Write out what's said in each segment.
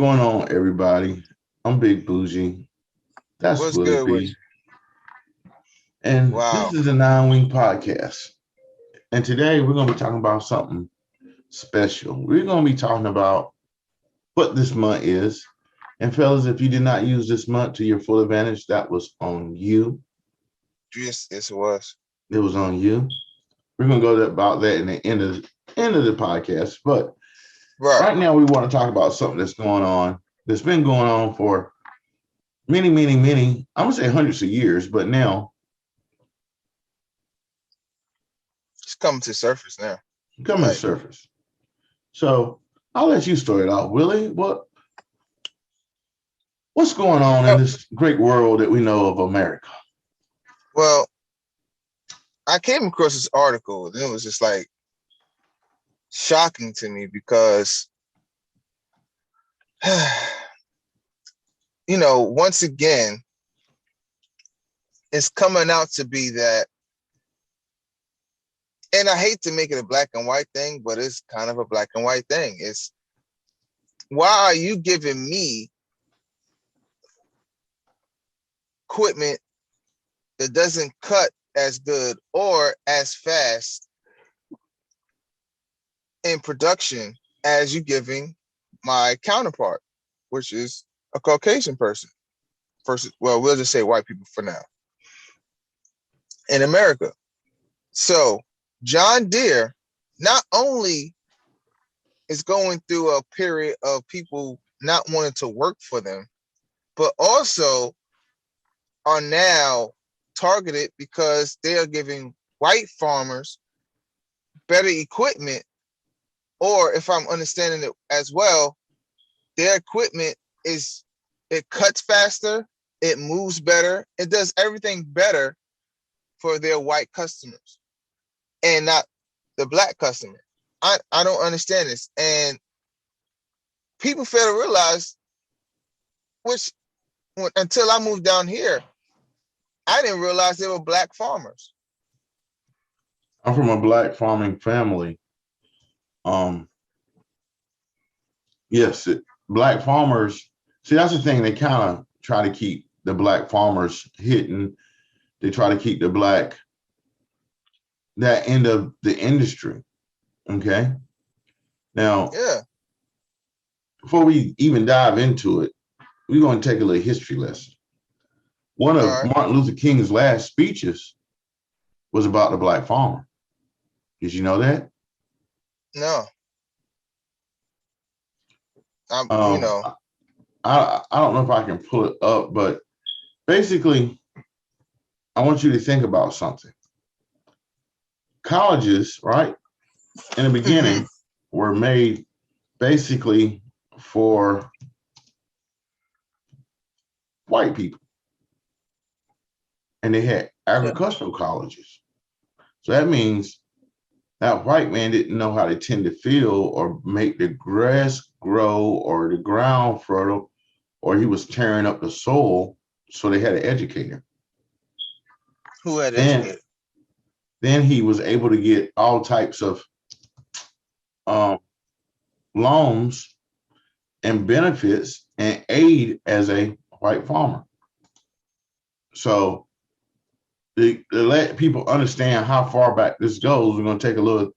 going on, everybody? I'm Big Bougie. That's What's Willie good with B. you? And this Wow. is a Nine Wing podcast. And today we're going to be talking about something special. We're going to be talking about what this month is. And fellas, if you did not use this month to your full advantage, that was on you. Yes, it was. It was on you. We're going to go about that in the end of the podcast. But Right. right now we want to talk about something that's been going on for many, I'm gonna say hundreds of years, but now It's coming to surface now. coming to Like, surface. So I'll let you start it off, Willie. What's going on in oh, this great world that we know of America? well, I came across this article and it was just like shocking to me because, once again, it's coming out to be that, and I hate to make it a black and white thing, but it's kind of a black and white thing. It's why are you giving me equipment that doesn't cut as good or as fast in production as you giving my counterpart, which is a Caucasian person. First, well, we'll just say white people for now in America. So John Deere not only is going through a period of people not wanting to work for them, but also are now targeted because they are giving white farmers better equipment, or if I'm understanding it as well, their equipment it cuts faster, it moves better, it does everything better for their white customers and not the black customer. I don't understand this. And people fail to realize, which until I moved down here, I didn't realize they were black farmers. I'm from a black farming family. Um, yes, black farmers. See, that's the thing. They kind of try to keep the black farmers hidden. They try to keep the black that end of the industry. Okay. Now, Yeah. before we even dive into it, we're going to take a little history lesson. One All of right. Martin Luther King's last speeches was about the black farmer. Did you know that? No. I'm, Um, I don't know if I can pull it up, but basically, I want you to think about something. Colleges, right, in the beginning were made basically for white people, and they had yeah. agricultural colleges. So that means that white man didn't know how to tend the field or make the grass grow or the ground fertile, or he was tearing up the soil. So they had to educate him. Who had Then, educated? then he was able to get all types of um, loans and benefits and aid as a white farmer. So to let people understand how far back this goes, we're going to take a little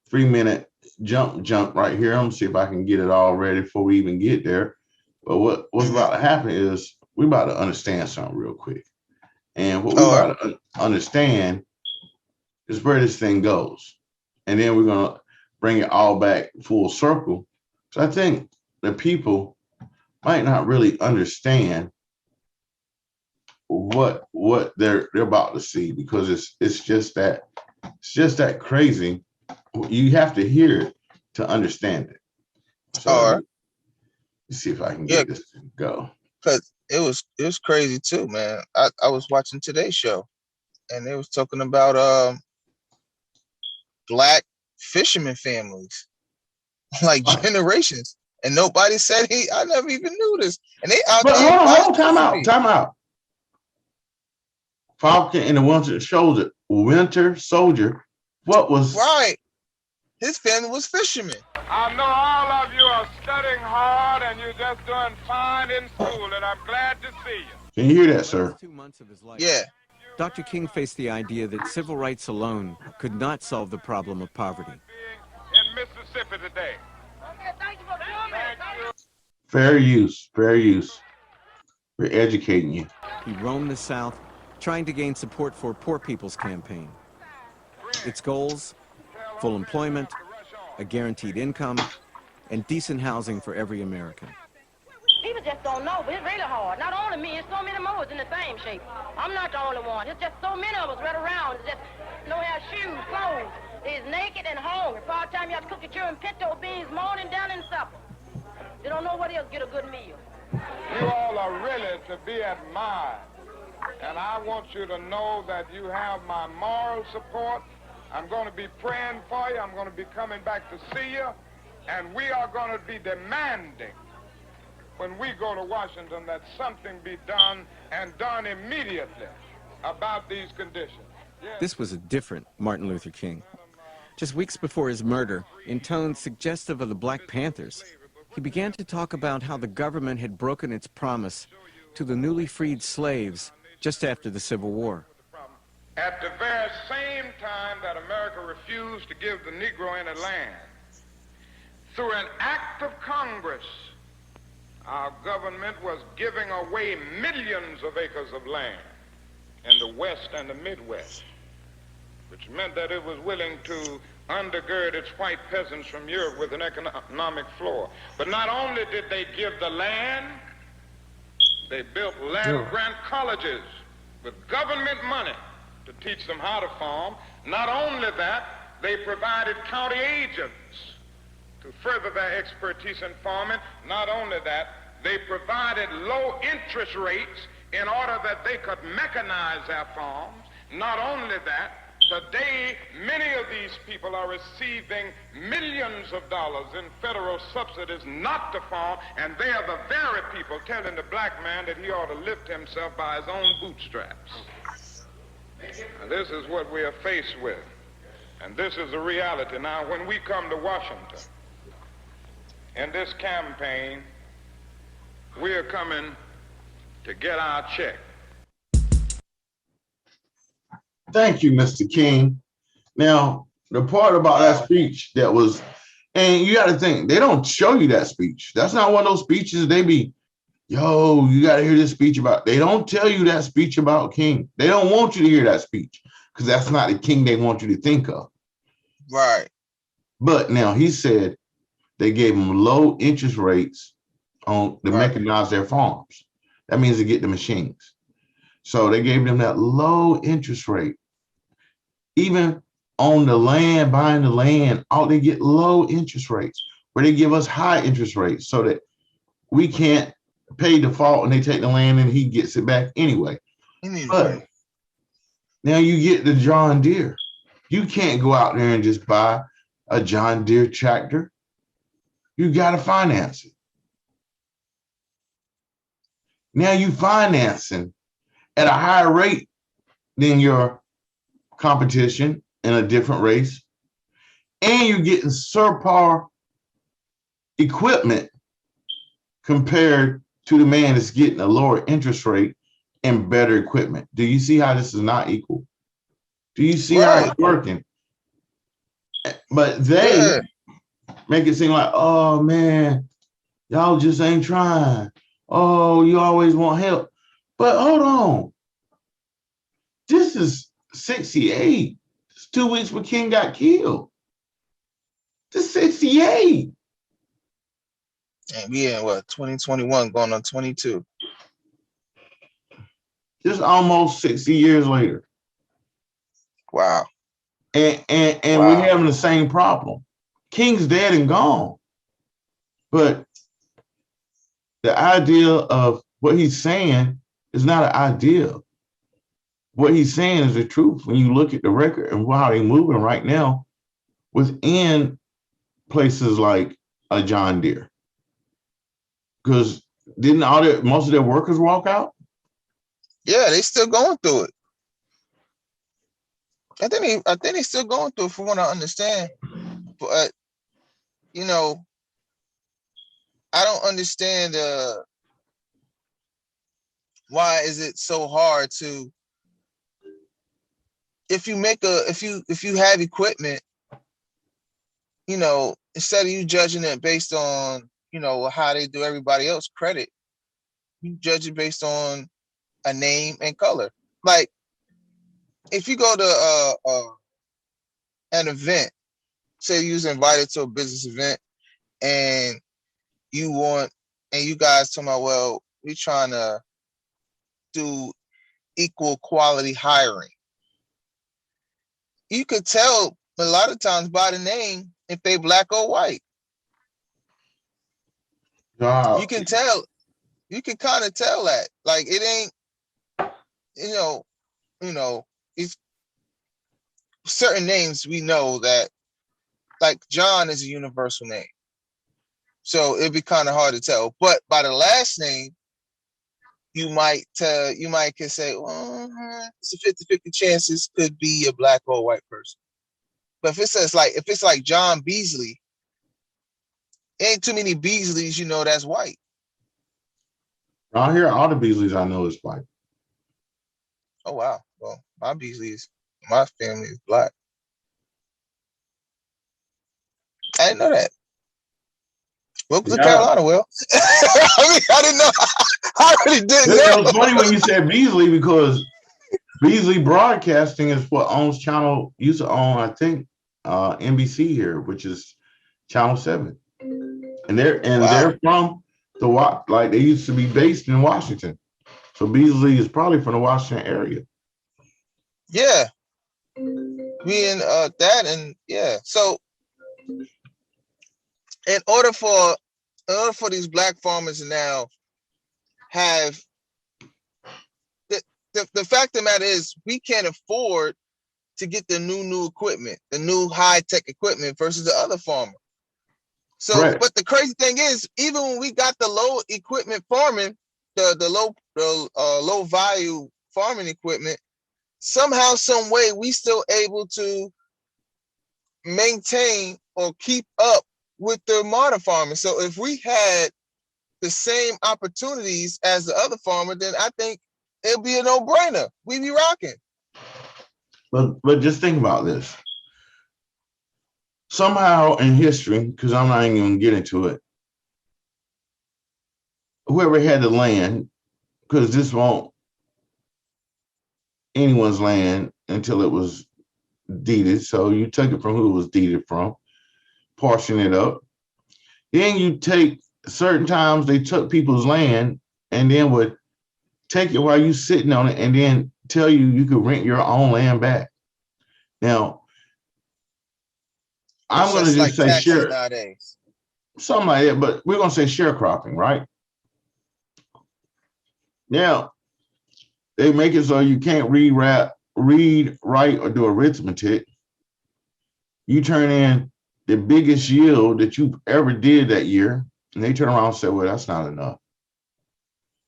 3-minute jump right here. I'm going to see if I can get it all ready before we even get there. But what's about to happen is we're about to understand something real quick. And what we're All right. about to understand is where this thing goes. And then we're going to bring it all back full circle. So I think the people might not really understand what they're about to see, because it's just that crazy. You have to hear it to understand it. So All let right. me see if I can Yeah, get this to go. because it was crazy too, man. I was watching today's show and they was talking about black fisherman families, like generations. And nobody said I never even knew this. And they out But there hold on, biodiversity. time out. Falcon and the Winter Soldier. What was Right. his family was fishermen. I know all of you are studying hard and you're just doing fine in school, and I'm glad to see you. Can you hear that, sir? 2 months of his life, Yeah. Dr. King faced the idea that civil rights alone could not solve the problem of poverty. In Mississippi today. Okay, thank you for coming. Thank you. Fair use, fair use. We're educating you. He roamed the South, trying to gain support for Poor People's Campaign. Its goals: full employment, a guaranteed income, and decent housing for every American. People just don't know, but it's really hard. Not only me, it's so many more in the same shape. I'm not the only one. It's just so many of us right around. Just no have shoes, clothes. They're naked and hungry. Part time you have to cook your children pinto beans morning, down, and supper. They don't know where they'll get a good meal. You all are really to be admired. And I want you to know that you have my moral support. I'm going to be praying for you. I'm going to be coming back to see you. And we are going to be demanding, when we go to Washington, that something be done, and done immediately, about these conditions. Yes. This was a different Martin Luther King. Just weeks before his murder, in tones suggestive of the Black Panthers, he began to talk about how the government had broken its promise to the newly freed slaves just after the Civil War. At the very same time that America refused to give the Negro any land, through an act of Congress, our government was giving away millions of acres of land in the West and the Midwest, which meant that it was willing to undergird its white peasants from Europe with an economic floor. But not only did they give the land, they built land-grant colleges with government money to teach them how to farm. Not only that, they provided county agents to further their expertise in farming. Not only that, they provided low interest rates in order that they could mechanize their farms. Not only that, today many of these people are receiving millions of dollars in federal subsidies not to farm, and they are the very people telling the black man that he ought to lift himself by his own bootstraps. And this is what we are faced with, and this is the reality. Now, when we come to Washington in this campaign, we are coming to get our check. Thank you, Mr. King. Now, the part about that speech that was, and you got to think, they don't show you that speech. That's not one of those speeches they be, yo, you got to hear this speech about. They don't tell you that speech about King. They don't want you to hear that speech because that's not the King they want you to think of. Right. But now he said they gave them low interest rates on to mechanize their farms. That means to get the machines. So they gave them that low interest rate. Even on the land, buying the land, they get low interest rates, where they give us high interest rates so that we can't pay default and they take the land and he gets it back anyway. But now you get the John Deere. You can't go out there and just buy a John Deere tractor. You got to finance it. Now you financing at a higher rate than your competition in a different race, and you're getting subpar equipment compared to the man that's getting a lower interest rate and better equipment. Do you see how this is not equal? Do you see how it's working? But they make it seem like, oh man, y'all just ain't trying. Oh, you always want help. But hold on. This is 68. It's 2 weeks when King got killed. This is 68. And we in what, 2021 going on 22. Just almost 60 years later. Wow. And we're having the same problem. King's dead and gone. But the idea of what he's saying is not an idea. What he's saying is the truth when you look at the record and how they're moving right now within places like a John Deere. Because didn't most of their workers walk out? Yeah, they still going through it. I think they still going through it, from what I understand. but you know, I don't understand why is it so hard to, if you have equipment, you know, instead of you judging it based on, you know, how they do everybody else credit, you judge it based on a name and color. Like if you go to an event, say you was invited to a business event and you guys talking about, well, we trying to do equal quality hiring. You could tell a lot of times by the name if they black or white. You can tell. You can kind of tell that. Like it ain't, you know, it's certain names we know that, like John is a universal name. So it'd be kind of hard to tell. But by the last name, you might could say, well, it's a 50-50 chances could be a black or white person. But if it's like John Beasley, ain't too many Beasleys, you know, that's white. Out here, all the Beasleys I know is white. Oh wow. Well, my family is black. I didn't know that. Welcome to Carolina, Will. I mean, I didn't know. I really didn't know. It was funny when you said Beasley, because Beasley Broadcasting is what owns used to own, I think, NBC here, which is Channel 7. And they're from they used to be based in Washington. So Beasley is probably from the Washington area. Yeah. We in that, and yeah. So in order for these black farmers to now have the fact of the matter is we can't afford to get the new equipment, the new high-tech equipment versus the other farmer. So, right. But the crazy thing is, even when we got the low equipment farming, the low value farming equipment, somehow, some way, we still able to maintain or keep up with the modern farming. So if we had the same opportunities as the other farmer, then I think it'll be a no-brainer. We be rocking. But just think about this. Somehow in history, because I'm not even going to get into it, whoever had the land, because this won't anyone's land until it was deeded. So you take it from who it was deeded from, portion it up. Then you take, certain times they took people's land and then would take it while you sitting on it and then tell you could rent your own land back. Now, I'm going to just say share, nowadays. Something like that, but we're going to say sharecropping, right? Now, they make it so you can't read, write, or do arithmetic. You turn in the biggest yield that you ever did that year, and they turn around and say, well, that's not enough.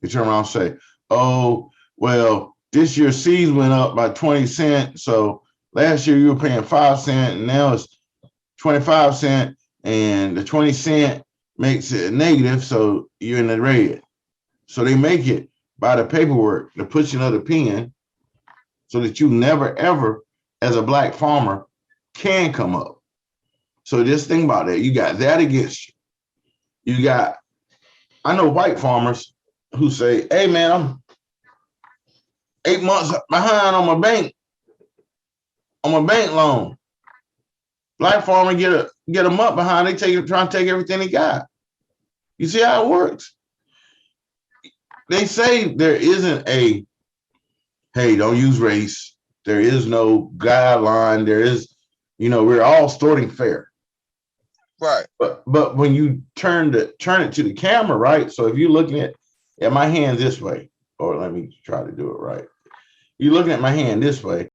They turn around and say, oh, well, this year seeds went up by 20 cents, so last year you were paying 5 cents, and now it's 25 cents, and the 20 cent makes it negative, so you're in the red. So they make it by the paperwork, the pushing of the pen, so that you never, ever, as a black farmer, can come up. So just think about that. You got that against you. You got, I know white farmers who say, hey, man, I'm 8 months behind on my bank loan. Black farmer get a month behind, trying to take everything they got. You see how it works? They say there isn't a, hey, don't use race. There is no guideline. There is, we're all starting fair. Right. But when you turn it to the camera, right? So if you're looking at my hand this way, or let me try to do it right. You're looking at my hand this way.